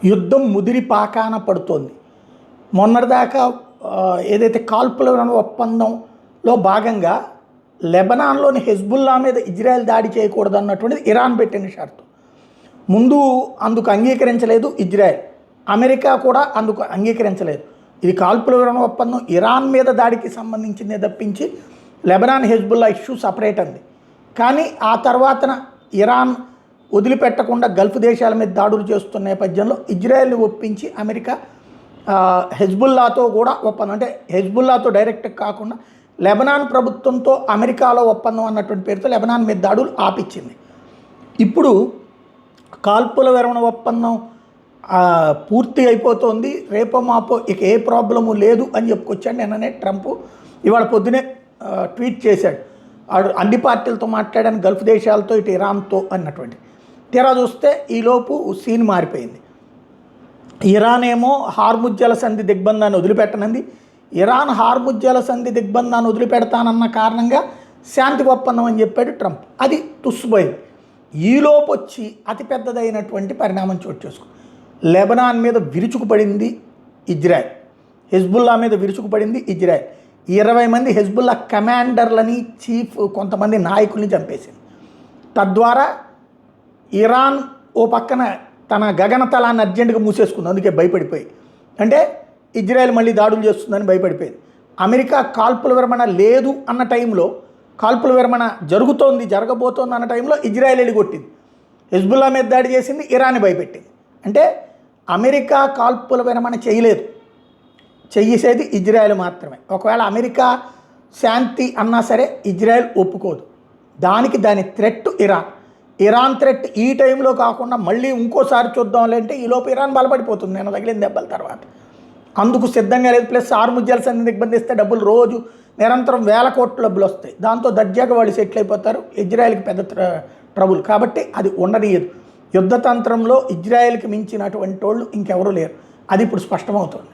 యుద్ధం ముదిరి పాకాన పడుతోంది. మొన్నటిదాకా ఏదైతే కాల్పుల ఒప్పందంలో భాగంగా లెబనాన్లోని హెజ్బుల్లా మీద ఇజ్రాయెల్ దాడి చేయకూడదు అన్నటువంటిది ఇరాన్ పెట్టిన షరతు. ముందు అందుకు అంగీకరించలేదు ఇజ్రాయెల్, అమెరికా కూడా అందుకు అంగీకరించలేదు. ఇది కాల్పుల విరమణ ఒప్పందం ఇరాన్ మీద దాడికి సంబంధించిందే తప్పించి లెబనాన్ హెజ్బుల్లా ఇష్యూ సపరేట్ అంది. కానీ ఆ తర్వాతన ఇరాన్ వదిలిపెట్టకుండా గల్ఫ్ దేశాల మీద దాడులు చేస్తున్న నేపథ్యంలో ఇజ్రాయెల్ని ఒప్పించి అమెరికా హెజ్బుల్లాతో కూడా ఒప్పందం, అంటే హెజ్బుల్లాతో డైరెక్ట్ కాకుండా లెబనాన్ ప్రభుత్వంతో అమెరికాలో ఒప్పందం అన్నటువంటి పేరుతో లెబనాన్ మీద దాడులు ఆపిచ్చింది. ఇప్పుడు కాల్పుల విరమణ ఒప్పందం పూర్తి అయిపోతుంది, రేపో మాపో ఇక ఏ ప్రాబ్లము లేదు అని చెప్పుకొచ్చాడు. నిన్ననే ట్రంప్ ఇవాళ పొద్దునే ట్వీట్ చేశాడు, అన్ని పార్టీలతో మాట్లాడాను, గల్ఫ్ దేశాలతో ఇటు ఇరాన్తో అన్నటువంటి. తీరా చూస్తే ఈలోపు సీన్ మారిపోయింది. ఇరాన్ ఏమో హార్ముజ్ జలసంధి దిగ్బంధాన్ని వదిలిపెట్టనంది. ఇరాన్ హార్ముజ్ జలసంధి దిగ్బంధాన్ని వదిలిపెడతానన్న కారణంగా శాంతి ఒప్పందం అని చెప్పాడు ట్రంప్. అది తుస్సుపోయింది. ఈలోపు వచ్చి అతిపెద్దదైనటువంటి పరిణామం చోటు చేసుకుంది. లెబనాన్ మీద విరుచుకుపడింది ఇజ్రాయెల్, హెజ్బుల్లా మీద విరుచుకుపడింది ఇజ్రాయెల్. 20 మంది హెజ్బుల్లా కమాండర్లని, చీఫ్ కొంతమంది నాయకుల్ని చంపేసింది. తద్వారా ఇరాన్ ఓ పక్కన తన గగనతలాన్ని అర్జెంటుగా మూసేసుకుంది, అందుకే భయపడిపోయి, అంటే ఇజ్రాయెల్ మళ్ళీ దాడులు చేస్తుందని భయపడిపోయింది. అమెరికా కాల్పుల విరమణ లేదు అన్న టైంలో, కాల్పుల విరమణ జరగబోతోంది అన్న టైంలో ఇజ్రాయెల్ వెళ్ళి కొట్టింది, హెజ్బుల్లా మీద దాడి చేసింది, ఇరాన్ని భయపెట్టింది. అంటే అమెరికా కాల్పుల విరమణ చేయలేదు, చేసేది ఇజ్రాయెల్ మాత్రమే. ఒకవేళ అమెరికా శాంతి అన్నా సరే ఇజ్రాయెల్ ఒప్పుకోదు. దాని థ్రెట్ ఇరాన్ థ్రెట్ ఈ టైంలో కాకుండా మళ్ళీ ఇంకోసారి చూద్దాంలే అంటే ఈలోపు ఇరాన్ బలపడిపోతుంది నేను తగిలిన దెబ్బల తర్వాత. అందుకు సిద్ధంగా లేదు. ప్లస్ హార్ముజ్ జలసంధిని దిగ్బంధిస్తే డబ్బులు రోజు నిరంతరం 1000 కోట్ల డబ్బులు వస్తాయి. దాంతో దర్జాగా వాళ్ళు సెటిల్ అయిపోతారు. ఇజ్రాయెల్కి పెద్ద ట్రబుల్ కాబట్టి అది ఉండనీయదు. యుద్ధతంత్రంలో ఇజ్రాయెల్కి మించినటువంటి వాళ్ళు ఇంకెవరూ లేరు. అది ఇప్పుడు స్పష్టమవుతుంది.